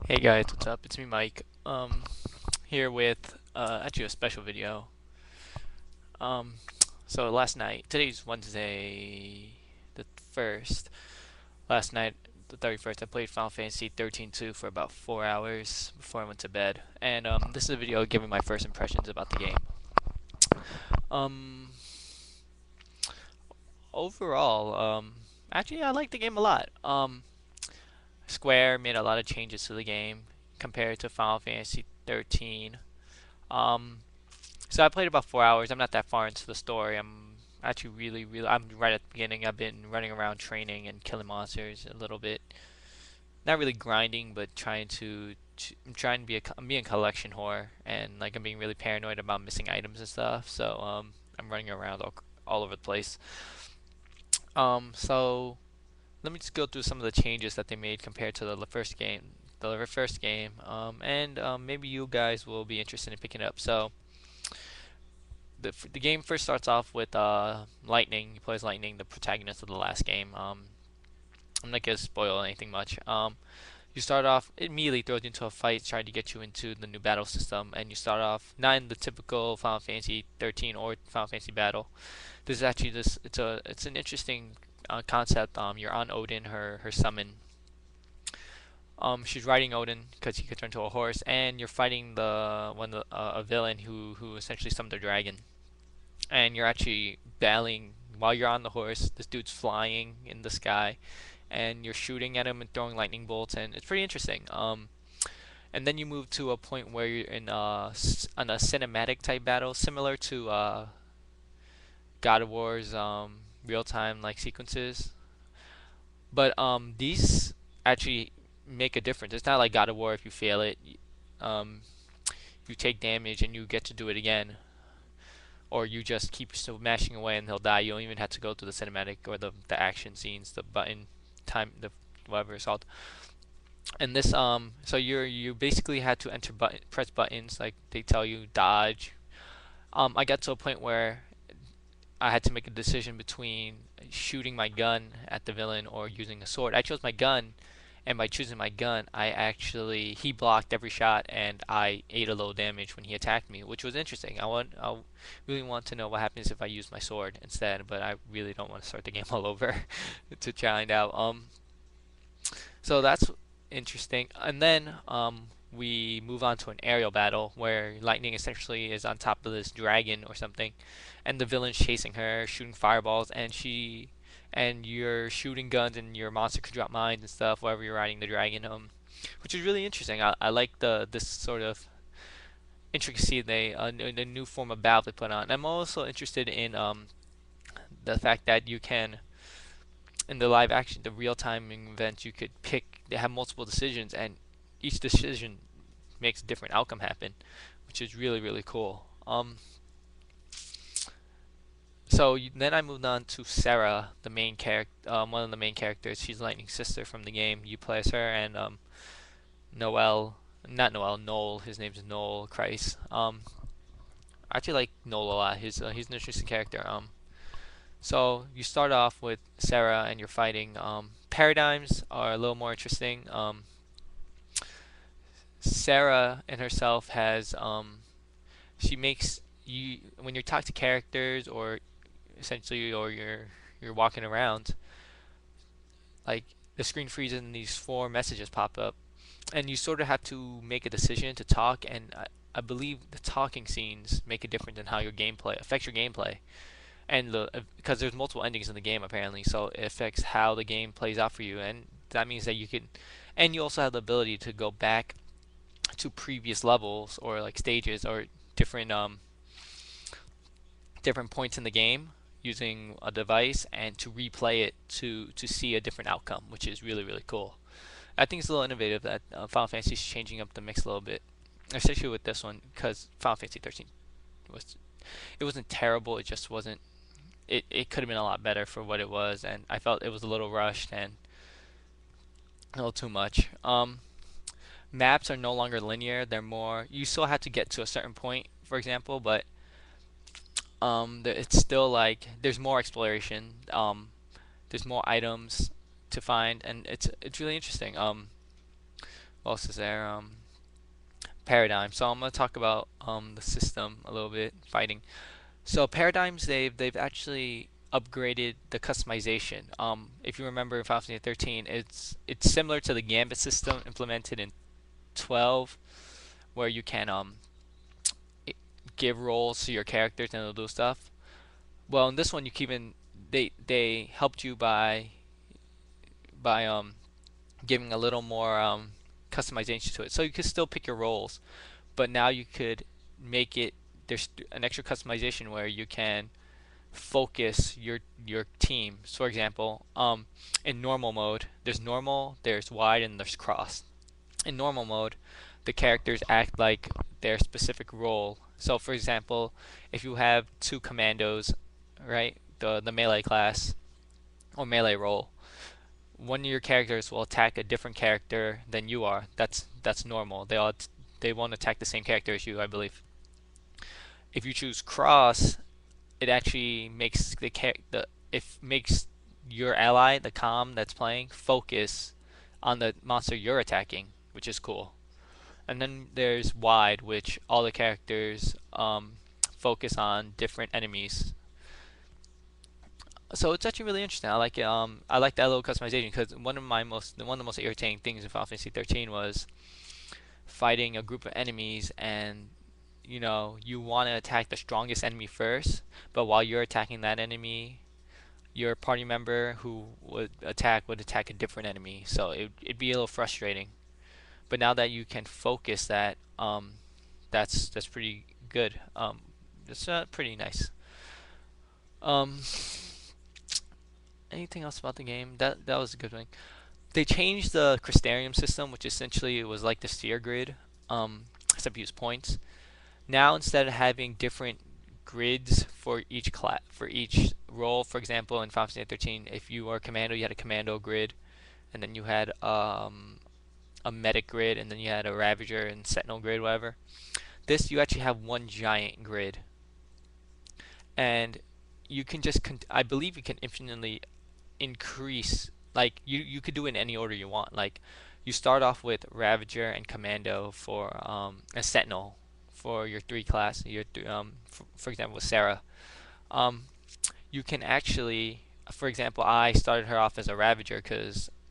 Hey guys, what's up? It's me, Mike. Here with actually a special video. Um, so last night, today's Wednesday, the first. Last night, the 31st, I played Final Fantasy XIII-2 for about 4 hours before I went to bed, and this is a video giving my first impressions about the game. Um, Overall, actually, I like the game a lot. Square made a lot of changes to the game compared to Final Fantasy 13. Um, So I played about 4 hours. I'm not that far into the story. I'm actually I'm right at the beginning. I've been running around training and killing monsters a little bit. Not really grinding, but I'm trying to I'm being a collection whore, and like I'm being really paranoid about missing items and stuff. So I'm running around all over the place. So let me just go through some of the changes that they made compared to the first game. The first game, and maybe you guys will be interested in picking it up. So the game first starts off with Lightning. You play as Lightning, the protagonist of the last game. I'm not gonna spoil anything much. You start off it immediately throws you into a fight, trying to get you into the new battle system, and you start off not in the typical Final Fantasy 13 or Final Fantasy battle. This is actually this. It's an interesting concept. You're on Odin, her summon. She's riding Odin because he could turn to a horse, and you're fighting a villain who essentially summoned a dragon, and you're actually battling while you're on the horse. This dude's flying in the sky, and you're shooting at him and throwing lightning bolts, and it's pretty interesting. And then you move to a point where you're on a cinematic type battle, similar to God of War's real time like sequences. But these actually make a difference. It's not like God of War. If you fail it, um, you take damage and you get to do it again, or you just keep smashing away and he'll die. You don't even have to go through the cinematic or the action scenes, the button time, the whatever it's called. And this so you basically had to press buttons like they tell you dodge. I got to a point where I had to make a decision between shooting my gun at the villain or using a sword. I chose my gun, and by choosing my gun, he blocked every shot, and I ate a little damage when he attacked me, which was interesting. I really want to know what happens if I use my sword instead, but I really don't want to start the game all over to find out. So that's interesting, and then we move on to an aerial battle where Lightning essentially is on top of this dragon or something, and the villain's chasing her, shooting fireballs, and you're shooting guns, and your monster can drop mines and stuff wherever you're riding the dragon. Which is really interesting. I like this sort of intricacy the new form of battle they put on. I'm also interested in the fact that you can in the live action, the real time events, you could pick. They have multiple decisions, and each decision makes a different outcome happen, which is really cool. Then I moved on to Sarah, the main character, one of the main characters. She's Lightning's sister from the game. You play as her, and Noel, not Noel, Noel. His name's Noel Christ. I actually like Noel a lot. He's an interesting character. So you start off with Sarah, and you're fighting. Paradigms are a little more interesting. Sarah in herself has she makes you when you talk to characters or essentially or you're walking around, like the screen freezes and these four messages pop up, and you sort of have to make a decision to talk. And I believe the talking scenes make a difference in how your gameplay affects your gameplay, and because there's multiple endings in the game apparently, so it affects how the game plays out for you, and that means that and you also have the ability to go back to previous levels or like stages or different different points in the game using a device and to replay it to see a different outcome, which is really cool. I think it's a little innovative that Final Fantasy is changing up the mix a little bit, especially with this one because Final Fantasy 13 was it wasn't terrible. It just wasn't. It could have been a lot better for what it was, and I felt it was a little rushed and a little too much. Maps are no longer linear. They're more. You still have to get to a certain point, for example, but it's still like there's more exploration. There's more items to find, and it's really interesting. what else is there? Paradigm. So I'm gonna talk about the system a little bit, fighting. So paradigms, they've actually upgraded the customization. If you remember in Final Fantasy 13, it's similar to the Gambit system implemented in 12, where you can give roles to your characters and they'll do stuff. Well, in this one, you keep in they helped you by giving a little more customization to it. So you could still pick your roles, but now you could make it. There's an extra customization where you can focus your team. So for example, in normal mode, there's normal, there's wide, and there's cross. In normal mode, the characters act like their specific role. So for example, if you have two commandos, right, the melee class or melee role, one of your characters will attack a different character than you are. That's normal. They won't attack the same character as you, I believe. If you choose cross, it actually makes the it makes your ally, the com that's playing, focus on the monster you're attacking, which is cool. And then there's wide, which all the characters focus on different enemies. So it's actually really interesting. I like it. I like that little customization because one of the most irritating things in Final Fantasy 13 was fighting a group of enemies, and you want to attack the strongest enemy first, but while you're attacking that enemy, your party member who would attack a different enemy. So it'd be a little frustrating. But now that you can focus that, that's pretty good. It's pretty nice. Um, Anything else about the game? That was a good thing. They changed the Crystarium system, which essentially was like the sphere grid, except you use points. Now instead of having different grids for each role, for example, in Final Fantasy 13, if you were a commando, you had a commando grid, and then you had a medic grid, and then you had a ravager and sentinel grid, whatever. This you actually have one giant grid, and you can just I believe you can infinitely increase. Like you could do it in any order you want. Like you start off with ravager and commando for a sentinel for your three class. For example, with Sarah, um, you can actually, for example, I started her off as a ravager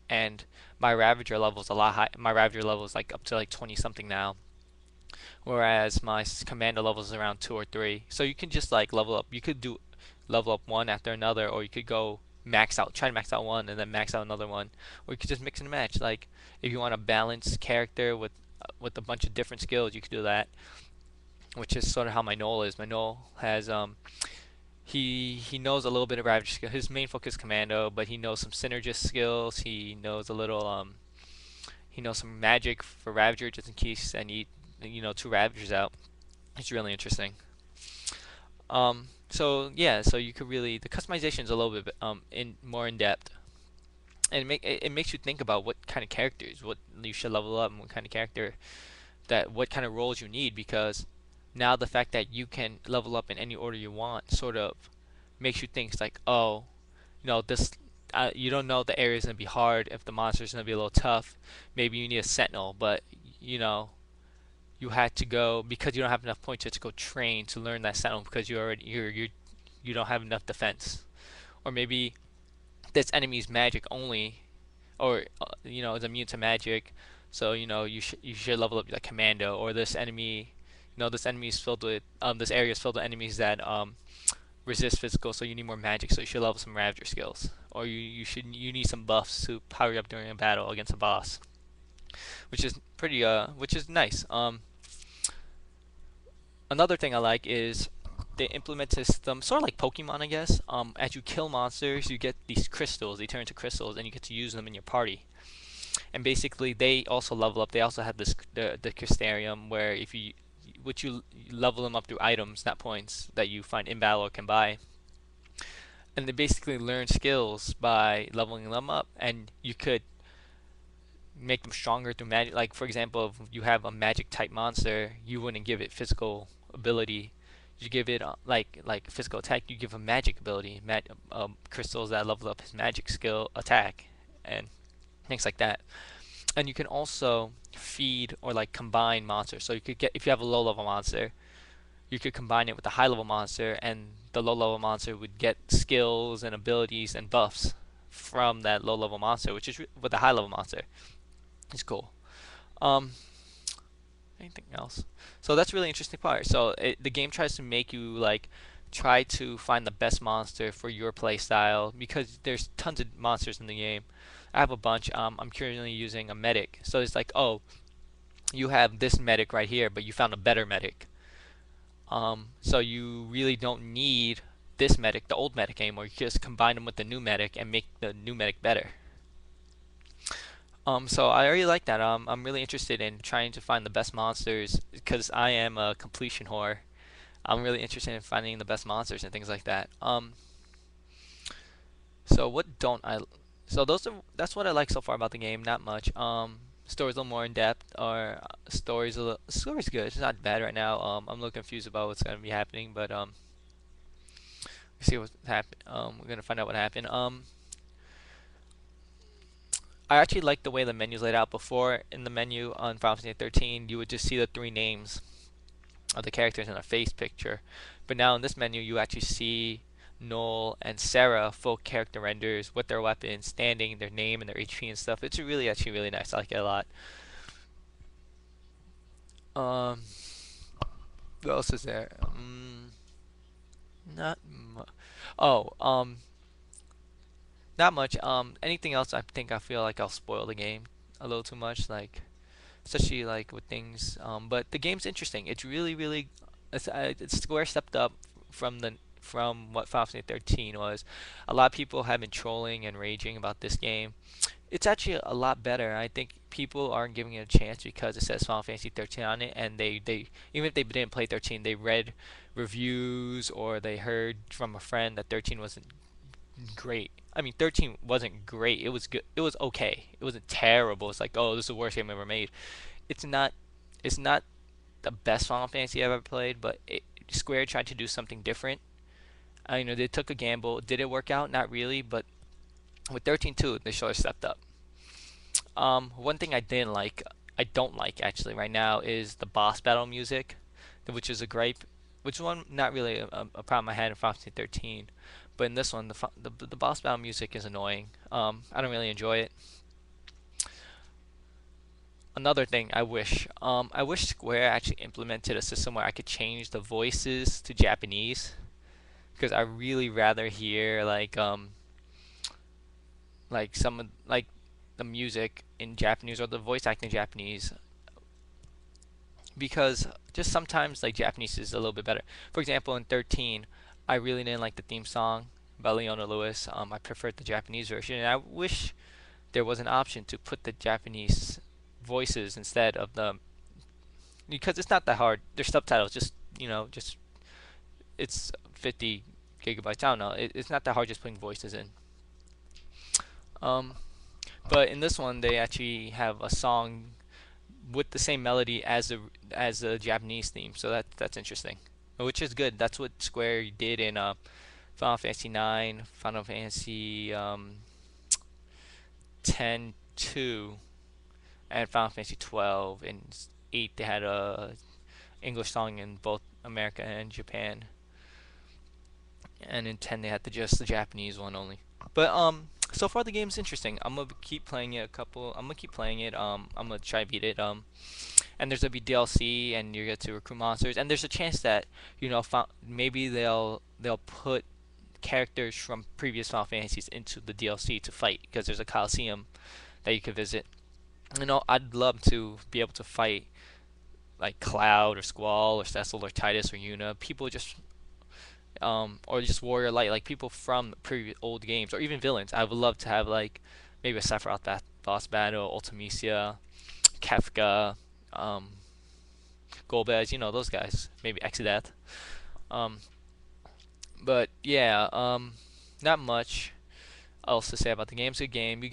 and my ravager level is a lot high. My ravager level is like up to like 20 something now, whereas my commando level is around 2 or 3. So you can just like level up. You could do level up one after another, or you could go try to max out one and then max out another one, or you could just mix and match. Like if you want a balanced character with a bunch of different skills, you could do that, which is sort of how my Knoll is. My Knoll has he knows a little bit of Ravager skill. His main focus is Commando, but he knows some synergist skills. He knows a little he knows some magic for Ravager just in case I need two Ravagers out. It's really interesting. So yeah, so you could really the customization is a little bit in more in depth, and it makes you think about what kind of characters what you should level up and what kind of character what kind of roles you need, because now the fact that you can level up in any order you want sort of makes you think. It's like, oh, this you don't know the area is gonna be hard, if the monster's gonna be a little tough. Maybe you need a sentinel, but you know you had to go because you don't have enough points to go train to learn that sentinel because you don't have enough defense. Or maybe this enemy's magic only, or is immune to magic, so you should level up like commando. Or this enemy, this enemy is filled with this area is filled with enemies that resist physical, so you need more magic, so you should level some Ravager skills. Or you need some buffs to power you up during a battle against a boss, which is nice. Another thing I like is they implement a system sort of like Pokemon, I guess. As you kill monsters, you get these crystals. They turn into crystals, and you get to use them in your party. And basically, they also level up. They also have the Crystarium, where if you which you level them up through items, not points, that you find in battle or can buy. And they basically learn skills by leveling them up, and you could make them stronger through magic. Like for example, if you have a magic type monster, you wouldn't give it physical ability. You give it like physical attack. You give him magic ability, crystals that level up his magic skill attack, and things like that. And you can also feed or like combine monsters. So you could get, if you have a low level monster, you could combine it with a high level monster, and the low level monster would get skills and abilities and buffs from that low level monster, which is with a high level monster. It's cool. Um, Anything else? So that's really interesting part. So the game tries to make you like try to find the best monster for your play style because there's tons of monsters in the game. I have a bunch. I'm currently using a medic. So it's like, oh, you have this medic right here, but you found a better medic. So you really don't need this medic, the old medic anymore. You just combine them with the new medic and make the new medic better. So I really like that. I'm really interested in trying to find the best monsters because I am a completion whore. I'm really interested in finding the best monsters and things like that. So what don't I? So that's what I like so far about the game. Not much. Story's a little more in depth, or story's good. It's not bad right now. I'm a little confused about what's gonna be happening, but we see what's happen. We're gonna find out what happened. I actually like the way the menu's laid out. Before in the menu on Final Fantasy 13, you would just see the three names of the characters in a face picture. But now in this menu, you actually see Noel and Sarah full character renders with their weapons, standing, their name, and their HP and stuff. It's really actually really nice. I like it a lot. Um, what else is there? Not. Oh, not much. Anything else? I think I feel like I'll spoil the game a little too much. Like especially like with things. But the game's interesting. It's really, really, it's Square stepped up from what Final Fantasy 13 was. A lot of people have been trolling and raging about this game. It's actually a lot better. I think people aren't giving it a chance because it says Final Fantasy 13 on it, and they even if they didn't play 13, they read reviews or they heard from a friend that 13 wasn't great. I mean, 13 wasn't great. It was good. It was okay. It wasn't terrible. It's like, oh, this is the worst game ever made. It's not. It's not the best Final Fantasy I've ever played, but Square tried to do something different. They took a gamble. Did it work out? Not really, but with 13-2, they sure stepped up. One thing I don't like actually right now is the boss battle music, which is a gripe. Which one? Not really a problem I had in Final Fantasy 13, but in this one, the boss battle music is annoying. I don't really enjoy it. Another thing I wish Square actually implemented a system where I could change the voices to Japanese because I really rather hear like some of like the music in Japanese or the voice acting in Japanese because just sometimes like Japanese is a little bit better. For example, in 13, I really didn't like the theme song by Leona Lewis. I preferred the Japanese version, and I wish there was an option to put the Japanese voices instead of the because it's not that hard. There's subtitles, just it's 50 gigabytes. I don't know. It's not that hard just putting voices in. Um, but in this one, they actually have a song with the same melody as the Japanese theme, so that's interesting, which is good. That's what Square did in Final Fantasy 9, Final Fantasy 10-2, and Final Fantasy 12 and 8. They had a English song in both America and Japan, and in 10 they had just the Japanese one only. But so far the game's interesting. I'm gonna keep playing it I'm gonna keep playing it. I'm gonna try beat it. And there's gonna be DLC, and you get to recruit monsters, and there's a chance that maybe they'll put characters from previous Final Fantasies into the DLC to fight because there's a Coliseum that you could visit. I'd love to be able to fight like Cloud or Squall or Cecil or Titus or Yuna. People just or just Warrior Light, like people from previous old games, or even villains. I would love to have like maybe a Sephiroth boss battle, Ultimecia, Kefka, um, Golbez, those guys. Maybe Exodeth. Um, but yeah, not much else to say about the game. It's a good game. You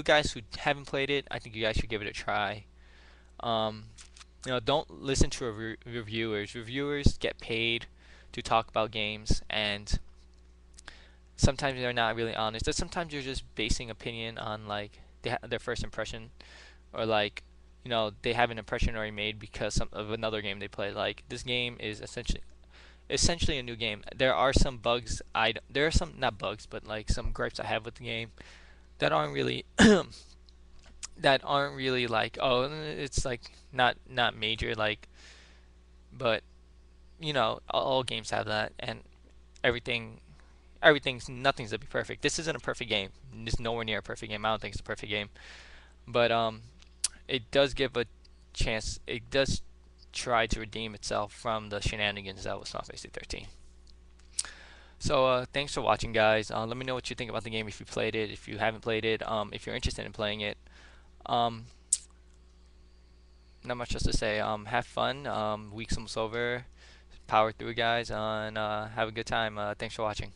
guys who haven't played it, I think you guys should give it a try. Um, don't listen to reviewers. Reviewers get paid to talk about games, and sometimes they're not really honest. Sometimes you're just basing opinion on like their first impression, or like, they have an impression already made because of another game they played. Like, this game is essentially a new game. There are some bugs. There are some, not bugs, but like some gripes I have with the game that aren't really that aren't really like, oh, it's like not major, like, but all games have that, and everything nothing's to be perfect. This isn't a perfect game. It's nowhere near a perfect game. I don't think it's a perfect game, but it does give a chance. It does try to redeem itself from the shenanigans that was Final Fantasy 13. So thanks for watching, guys. Let me know what you think about the game if you played it, if you haven't played it, if you're interested in playing it. Um, Not much else to say. Have fun. Week's almost over. Power through, guys, and have a good time. Thanks for watching.